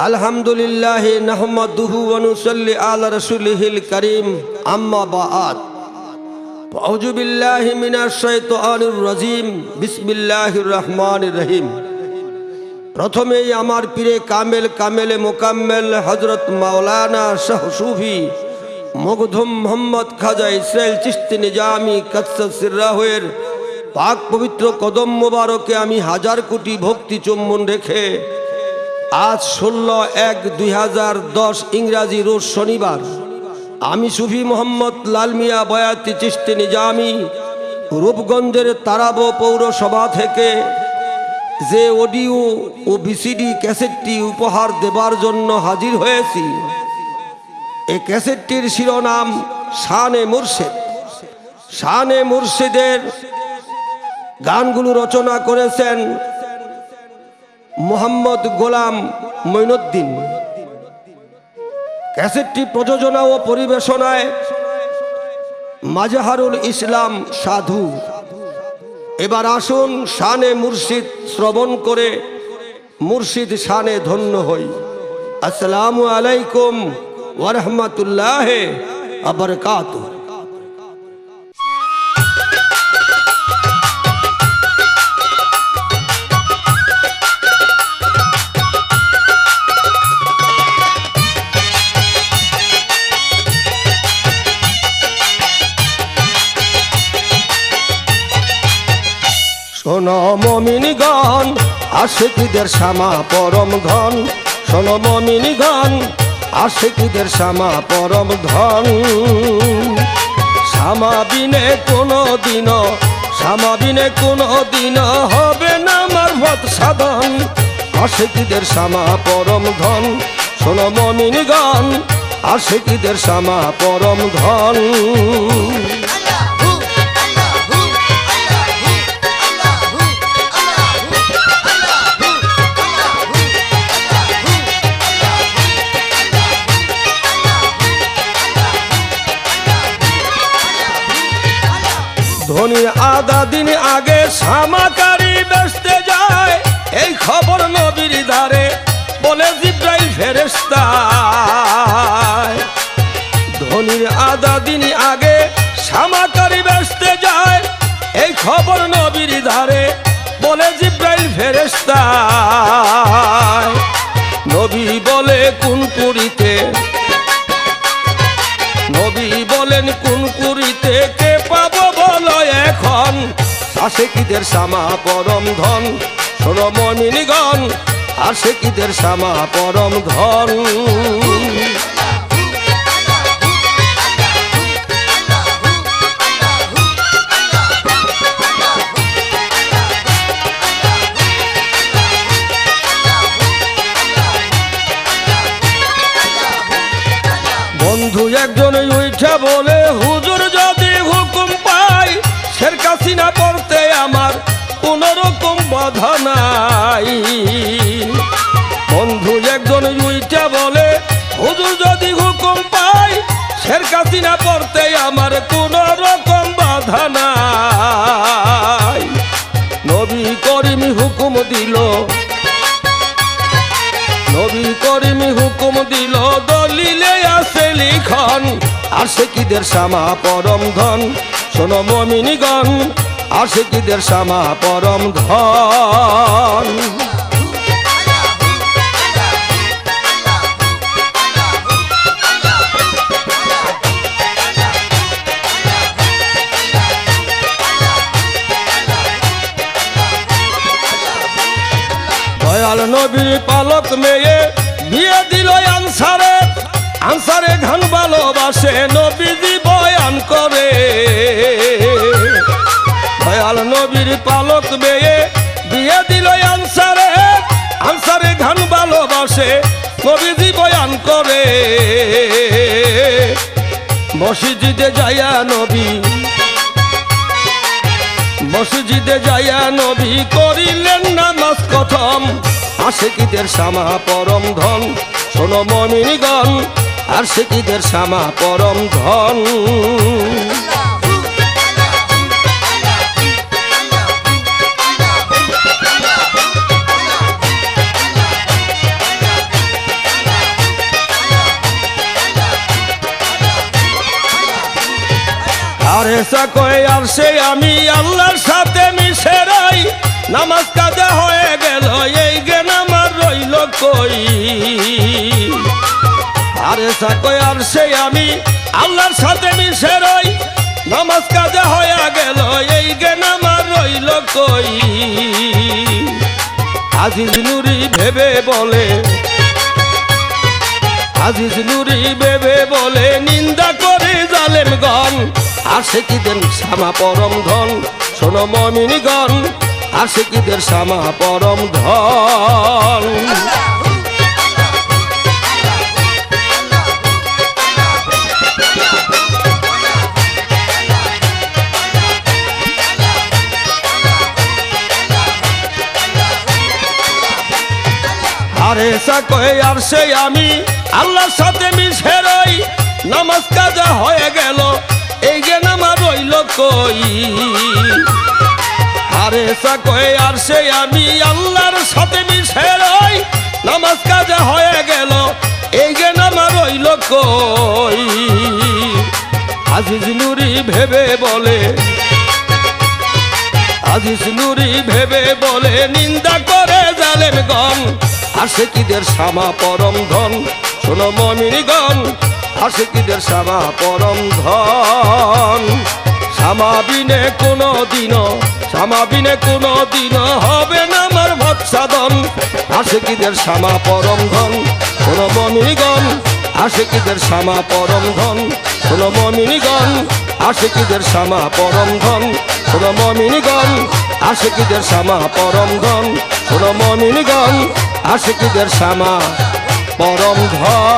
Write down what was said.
আলহামদুলিল্লাহি নাহমাদুহু ওয়া নুসাল্লি আলা রাসূলিহিল কারীম আম্মা বা'দ আউযু বিল্লাহি মিনাশ শাইতানির রাজীম বিসমিল্লাহির রহমানির রহিম। প্রথমেই আমার পীরে কামেলে মোকাম্মেল হযরত মাওলানা শাহ সুফি মখদুম মোহাম্মদ খাজা ইসরাইল চিশতি নিজামি কাদসাস সিররাহের পাক পবিত্র কদম মোবারকে আমি হাজার কোটি ভক্তি চুম্বন রেখে আজ 16/1/2010 ইংরাজি রোজ শনিবার আমি সুফি মোহাম্মদ লাল মিয়া বয়াতি চিশতি নিজামি রূপগঞ্জের তারাবো পৌরসভা থেকে যে অডিও ও ভিসিডি ক্যাসেটটি উপহার দেবার জন্য হাজির হয়েছি। এই ক্যাসেটটির শিরোনাম শানে মুর্শিদ। শানে মুর্শিদের গানগুলো রচনা করেছেন মোহাম্মদ গোলাম মঈনুদ্দিন। ক্যাসেটটি প্রযোজনা ও পরিবেশনায় মাজহারুল ইসলাম সাধু। এবার আসুন শানে মুর্শিদ শ্রবণ করে মুর্শিদ শানে ধন্য হই। আসসালামু আলাইকুম ওয়া রাহমাতুল্লাহি ওয়া বারাকাতুহু। শোনো মুমিনগণ আশিকীদের শামা পরম ধন, শোনো মুমিনগণ আশিকীদের শামা পরম ধন। শামা বিনে কোনো দিন হবে না মারফত সাধন। আশিকীদের শামা পরম ধন, শোনো মুমিনগণ আশিকীদের শামা পরম ধন। ধনির আধা দিন আগে শামাকারী বেচতে যায়, এই খবর নবীর দ্বারে বলে জিব্রাইল ফেরেশতা। ধনির আধা দিন আগে শামাকারী বেচতে যায়, এই খবর নবীর দ্বারে বলে জিব্রাইল ফেরেশতা। নবী বলে কোন পুরীতে, নবী বলেন কোন পুরীতে কে পাবো বলো এখন। আশিকীদের শামা পরম ধন, শোনো মুমিনগণ আশিকীদের শামা পরম ধন। বন্ধু একজন উঠা বলে হুজুর যদি হুকুম পাই শের কাসিনা পড়তে আমার কোনো রকম বাধা নাই। বন্ধু একজন উঠা বলে হুজুর যদি হুকুম পাই শের কাসিনা পড়তে আমার কোনো রকম বাধা নাই। নবী করিম হুকুম দিল, নবী করিম হুকুম দিল দলিলে আছে লিখন। আশিকীদের শামা পরম ধন, শোনো মুমিনগণ আশিকীদের শামা পরম ধন। দয়াল নবীর পালক মেয়ে বিয়ে দিল আনসারে ঘান ভালোবাসে নবীজি বয়ান করে। দয়াল নবীর পালক মেয়ে বিয়ে দিল আনসারে ঘান ভালোবাসে নবীজি বয়ান করে। মসজিদে যাইয়া নবী করিলেন নামাজ প্রথম। আশিকীদের শামা পরম ধন, শোনো মুমিনগণ আশিকীদের শামা পরম ধন। আরে সাকয় আর সে আমি আল্লাহর সাথে মিশে রই নামাজ কাজা হয়ে গেল এই জ্ঞান আমার রইল কই আরে সাকয় আর সে আমি আল্লাহর সাথে মিশে রই নামাজ কাজা হয়ে গেল এই জ্ঞান আমার রইল কই আজিজ নুরি ভেবে বলে আজিজ নুরি ভেবে বলে নিন্দা করে জালেমগণ আশিকীদের শামা পরম ধন শোনো মুমিনগণ আশিকীদের শামা পরম ধন আরে সাকয় আর সে আমি আল্লাহর সাথে মিশে রই নামাজ কাজা হয়ে গেল এই জ্ঞান আমার রইল কই আরে সাকয় আর সে আমি আল্লাহর সাথে মিশে রই নামাজ কাজা হয়ে গেল এই জ্ঞান আমার রইল কই আজিজ নুরি ভেবে বলে আজিজ নুরি ভেবে বলে নিন্দা করে জালেমগণ আশিকীদের শামা পরম ধন শোনো মুমিনগণ আশিকীদের শামা পরম ধন শামা বিনে কোনো দিন হবে না আমার ভৎসাদন আশিকীদের শামা পরম ধন শোনো মুমিনগণ আশিকীদের শামা পরম ধন শোনো মুমিনগণ আশিকীদের শামা পরম ধন শোনো মুমিনগণ আশিকীদের শামা পরম ধন শোনো মুমিনগণ আশিকীদের শামা পরম ধন